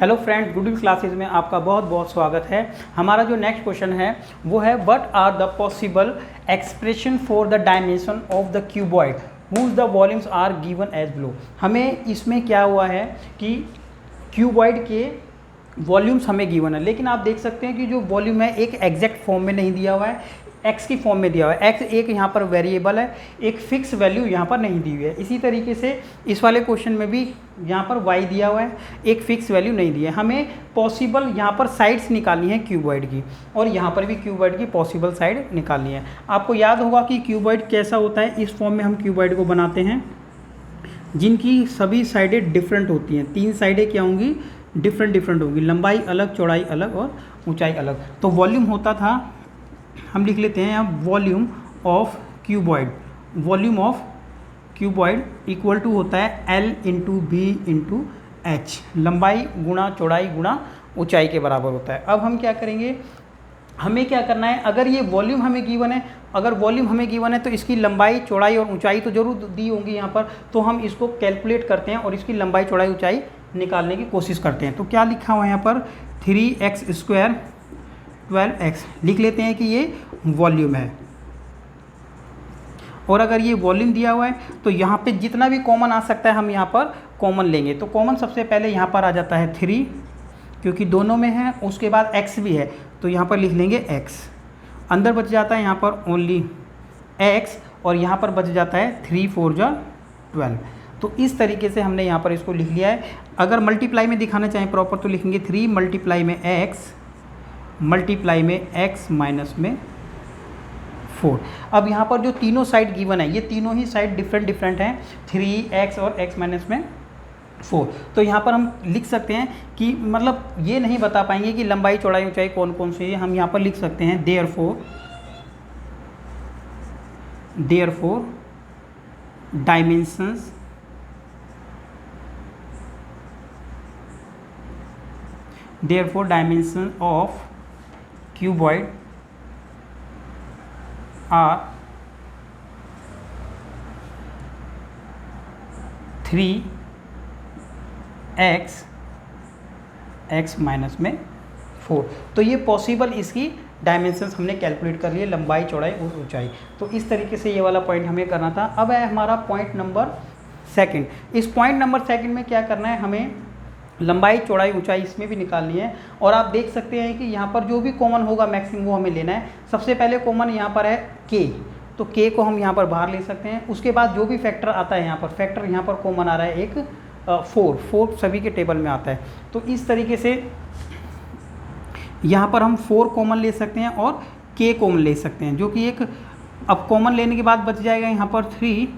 Hello friends, good classes में आपका बहुत बहुत स्वागत है। हमारा जो नेक्स्ट क्वेश्चन है वो है what are the possible expression for the dimension of the cuboid whose the volumes are given as below. हमें इसमें क्या हुआ है कि क्यूबॉइड के वॉल्यूम्स हमें गिवन है, लेकिन आप देख सकते हैं कि जो वॉल्यूम है एक एग्जैक्ट फॉर्म में नहीं दिया हुआ है, एक्स की फॉर्म में दिया हुआ है। एक्स एक यहाँ पर वेरिएबल है, एक फिक्स वैल्यू यहाँ पर नहीं दी हुई है। इसी तरीके से इस वाले क्वेश्चन में भी यहाँ पर वाई दिया हुआ है, एक फिक्स वैल्यू नहीं दी है। हमें पॉसिबल यहाँ पर साइड्स निकालनी है क्यूबॉइड की, और यहाँ पर भी क्यूबॉइड की पॉसिबल साइड निकालनी है। आपको याद होगा कि क्यूबॉइड कैसा होता है। इस फॉर्म में हम क्यूबॉइड को बनाते हैं जिनकी सभी साइडें डिफरेंट होती हैं। 3 साइडें क्या होंगी? डिफरेंट होंगी, लंबाई अलग, चौड़ाई अलग और ऊंचाई अलग। तो वॉल्यूम होता था, हम लिख लेते हैं अब volume of cuboid. Volume of cuboid equal to होता है L into B into H, लंबाई गुणा चौड़ाई गुणा ऊंचाई के बराबर होता है। अब हम क्या करेंगे, हमें क्या करना है, अगर ये वॉल्यूम हमें गिवन है, अगर वॉल्यूम हमें गिवन है तो इसकी लंबाई चौड़ाई और ऊंचाई तो जरूर दी होंगी यहाँ पर। तो हम इसको कैलकुलेट करते हैं और इसकी लंबाई चौड़ाई ऊंचाई निकालने की कोशिश करते हैं। तो क्या लिखा हुआ है यहाँ पर 3x² 12x लिख लेते हैं कि ये वॉल्यूम है। और अगर ये वॉल्यूम दिया हुआ है तो यहाँ पे जितना भी कॉमन आ सकता है हम यहाँ पर कॉमन लेंगे। तो कॉमन सबसे पहले यहाँ पर आ जाता है 3, क्योंकि दोनों में है। उसके बाद x भी है तो यहाँ पर लिख लेंगे x। अंदर बच जाता है यहाँ पर ओनली x, और यहाँ पर बच जाता है 3 4 जा 12। तो इस तरीके से हमने यहाँ पर इसको लिख लिया है। अगर मल्टीप्लाई में दिखाना चाहें प्रॉपर तो लिखेंगे 3 मल्टीप्लाई में x मल्टीप्लाई में x माइनस में 4। अब यहाँ पर जो तीनों साइड गिवन है, ये तीनों ही साइड डिफरेंट हैं, 3x और x माइनस में 4। तो यहाँ पर हम लिख सकते हैं कि मतलब ये नहीं बता पाएंगे कि लंबाई चौड़ाई ऊंचाई कौन कौन सी है। हम यहाँ पर लिख सकते हैं therefore dimension of cuboid are 3x minus में 4। तो ये पॉसिबल इसकी डायमेंशंस हमने कैलकुलेट कर लिए, लंबाई चौड़ाई और ऊंचाई। तो इस तरीके से ये वाला पॉइंट हमें करना था। अब है हमारा पॉइंट नंबर 2। इस पॉइंट नंबर 2 में क्या करना है, हमें लंबाई चौड़ाई ऊंचाई इसमें भी निकालनी है। और आप देख सकते हैं कि यहाँ पर जो भी कॉमन होगा मैक्सिमम वो हमें लेना है। सबसे पहले कॉमन यहाँ पर है k, तो k को हम यहाँ पर बाहर ले सकते हैं। उसके बाद जो भी फैक्टर आता है यहाँ पर, फैक्टर यहाँ पर कॉमन आ रहा है एक 4 सभी के टेबल में आता है। तो इस तरीके से यहाँ पर हम 4 कॉमन ले सकते हैं और k कॉमन ले सकते हैं, जो कि एक अब कॉमन लेने के बाद बच जाएगा यहाँ पर 3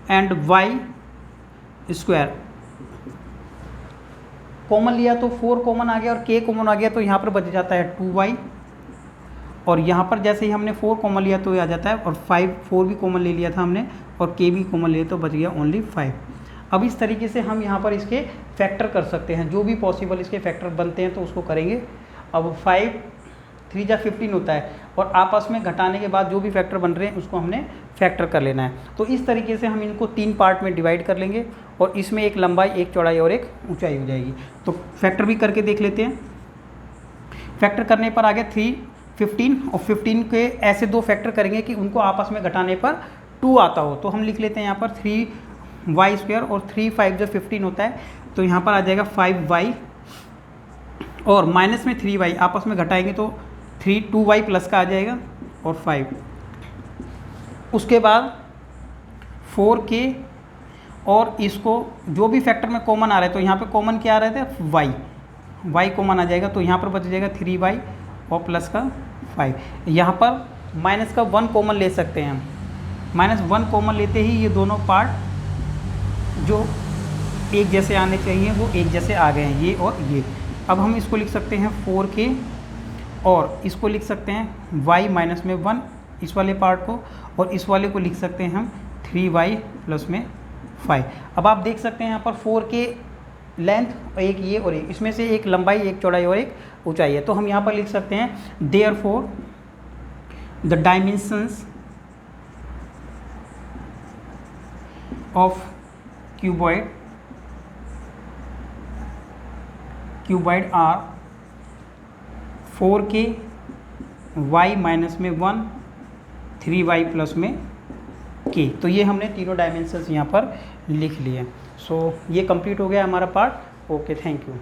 एंड y²। कॉमन लिया तो 4 कॉमन आ गया और k कॉमन आ गया, तो यहाँ पर बच जाता है 2y। और यहाँ पर जैसे ही हमने 4 कॉमन लिया तो ये आ जाता है, और 4 भी कॉमन ले लिया था हमने और k भी कॉमन लिया तो बच गया ओनली 5। अब इस तरीके से हम यहाँ पर इसके फैक्टर कर सकते हैं, जो भी पॉसिबल इसके फैक्टर बनते हैं तो उसको करेंगे। अब 5 3 जा 15 होता है, और आपस में घटाने के बाद जो भी फैक्टर बन रहे हैं उसको हमने फैक्टर कर लेना है। तो इस तरीके से हम इनको 3 पार्ट में डिवाइड कर लेंगे, और इसमें एक लंबाई, एक चौड़ाई और एक ऊंचाई हो जाएगी। तो फैक्टर भी करके देख लेते हैं। फैक्टर करने पर आ गया 3 15, और 15 के ऐसे 2 फैक्टर करेंगे कि उनको आपस में घटाने पर 2 आता हो। तो हम लिख लेते हैं यहाँ पर 3y² और 3 5 जो 15 होता है, तो यहाँ पर आ जाएगा 5y और माइनस में 3y, आपस में घटाएंगे तो 2y प्लस का आ जाएगा और 5। उसके बाद 4k, और इसको जो भी फैक्टर में कॉमन आ रहा है, तो यहाँ पे कॉमन क्या आ रहे थे, y कॉमन आ जाएगा, तो यहाँ पर बच जाएगा 3y और प्लस का 5। यहाँ पर माइनस का 1 कॉमन ले सकते हैं हम। -1 कॉमन लेते ही ये दोनों पार्ट जो एक जैसे आने चाहिए वो एक जैसे आ गए हैं, ये और ये। अब हम इसको लिख सकते हैं 4k, और इसको लिख सकते हैं y माइनस में 1 इस वाले पार्ट को, और इस वाले को लिख सकते हैं हम 3y प्लस में 5। अब आप देख सकते हैं यहाँ पर 4k लेंथ, एक ये और एक, इसमें से एक लंबाई, एक चौड़ाई और एक ऊंचाई है। तो हम यहाँ पर लिख सकते हैं therefore the dimensions of cuboid cuboid are 4k y minus में 1 3y प्लस में k। तो ये हमने तीनों डायमेंशंस यहाँ पर लिख लिए। सो ये कंप्लीट हो गया हमारा पार्ट। Okay, thank you.